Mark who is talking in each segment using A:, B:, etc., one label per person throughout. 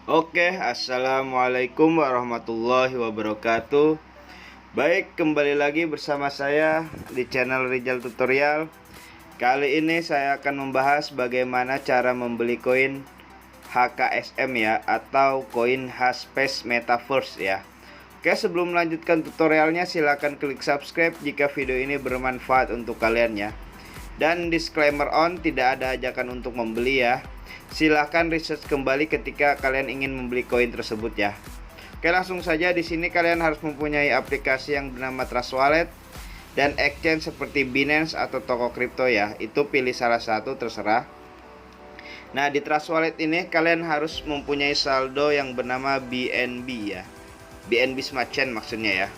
A: Oke, assalamualaikum warahmatullahi wabarakatuh. Baik, kembali lagi bersama saya di channel Rizal Tutorial. Kali ini saya akan membahas bagaimana cara membeli koin HKSM ya, atau koin Haspace Metaverse ya. Oke, sebelum melanjutkan tutorialnya, silahkan klik subscribe jika video ini bermanfaat untuk kalian ya. Dan disclaimer on, tidak ada ajakan untuk membeli ya. Silahkan research kembali ketika kalian ingin membeli koin tersebut ya. Oke, langsung saja. Di sini kalian harus mempunyai aplikasi yang bernama Trust Wallet dan exchange seperti Binance atau toko kripto ya. Itu pilih salah satu, terserah. Nah, di Trust Wallet ini kalian harus mempunyai saldo yang bernama BNB ya. BNB Smart Chain maksudnya ya.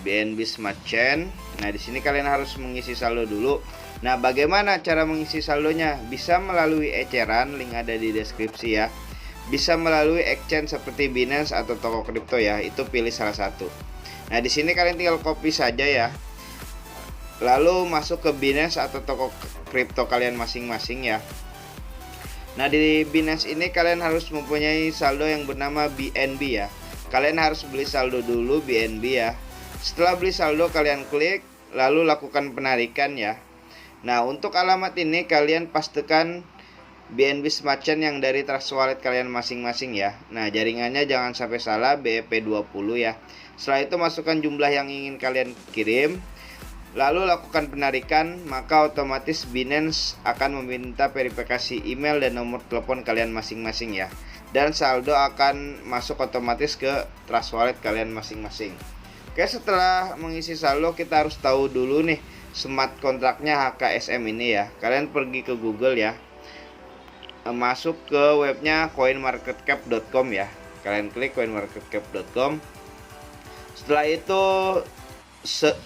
A: BNB Smart Chain. Nah, di sini kalian harus mengisi saldo dulu. Nah, bagaimana cara mengisi saldonya? Bisa melalui eceran, link ada di deskripsi ya. Bisa melalui exchange seperti Binance atau toko kripto ya. Itu pilih salah satu. Nah, di sini kalian tinggal copy saja ya. Lalu masuk ke Binance atau toko kripto kalian masing-masing ya. Nah, di Binance ini kalian harus mempunyai saldo yang bernama BNB ya. Kalian harus beli saldo dulu BNB ya. Setelah beli saldo, kalian klik, lalu lakukan penarikan ya. Nah, untuk alamat ini kalian pastikan BNB Smart Chain yang dari Trust Wallet kalian masing-masing ya. Nah, jaringannya jangan sampai salah, BEP20 ya. Setelah itu masukkan jumlah yang ingin kalian kirim, lalu lakukan penarikan, maka otomatis Binance akan meminta verifikasi email dan nomor telepon kalian masing-masing ya. Dan saldo akan masuk otomatis ke Trust Wallet kalian masing-masing. Oke, setelah mengisi saldo kita harus tahu dulu nih smart kontraknya HKSM ini ya. Kalian pergi ke Google ya, masuk ke webnya coinmarketcap.com ya. Kalian klik coinmarketcap.com. Setelah itu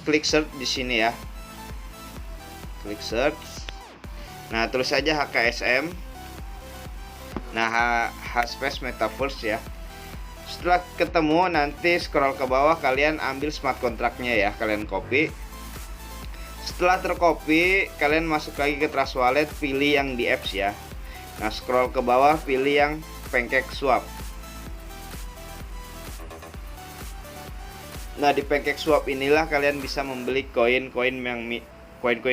A: klik search di sini ya. Klik search. Nah, tulis saja HKSM. Nah, Haspace Metaverse ya. Setelah ketemu, nanti scroll ke bawah, kalian ambil smart kontraknya ya, kalian copy. Setelah tercopy, kalian masuk lagi ke Trust Wallet, pilih yang di apps ya. Nah, scroll ke bawah, pilih yang PancakeSwap. Nah, di PancakeSwap inilah kalian bisa membeli koin-koin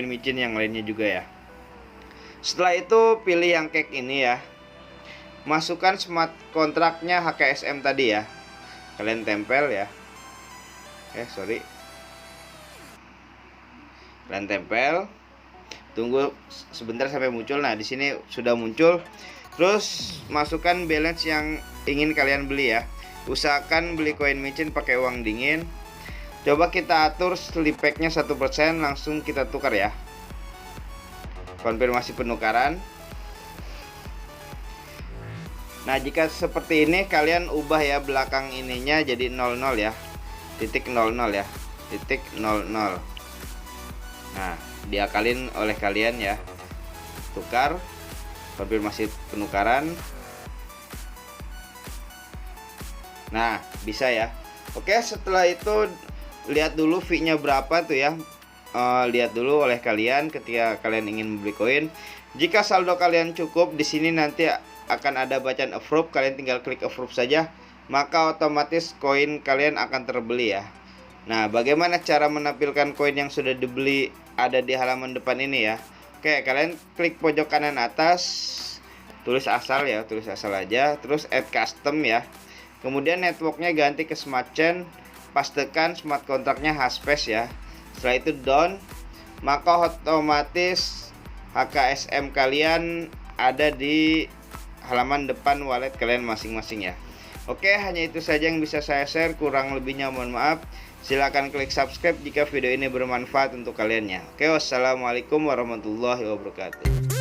A: micin yang lainnya juga ya. Setelah itu pilih yang cake ini ya. Masukkan smart kontraknya HKSM tadi ya. Kalian tempel ya. Kalian tempel. Tunggu sebentar sampai muncul. Nah, di sini sudah muncul. Terus masukkan balance yang ingin kalian beli ya. Usahakan beli koin micin pakai uang dingin. Coba kita atur slip pack-nya 1%, langsung kita tukar ya. Konfirmasi penukaran. Nah, jika seperti ini kalian ubah ya belakang ininya jadi 00 ya. Titik 00 ya. Titik 00. Nah, diakalin oleh kalian ya. Tukar, konfirmasi penukaran. Nah, bisa ya. Oke, setelah itu lihat dulu fee-nya berapa tuh ya. Lihat dulu oleh kalian ketika kalian ingin membeli koin. Jika saldo kalian cukup, di sini nanti akan ada bacaan approve, kalian tinggal klik approve saja, maka otomatis koin kalian akan terbeli ya. Nah, bagaimana cara menampilkan koin yang sudah dibeli ada di halaman depan ini ya? Oke, kalian klik pojok kanan atas, tulis asal ya, tulis asal aja, terus add custom ya. Kemudian networknya ganti ke Smart Chain, pastikan smart kontraknya Haspace ya. Setelah itu done, maka otomatis HKSM kalian ada di halaman depan wallet kalian masing-masing ya. Oke, hanya itu saja yang bisa saya share, kurang lebihnya mohon maaf. Silahkan klik subscribe jika video ini bermanfaat untuk kalian ya. Oke, wassalamualaikum warahmatullahi wabarakatuh.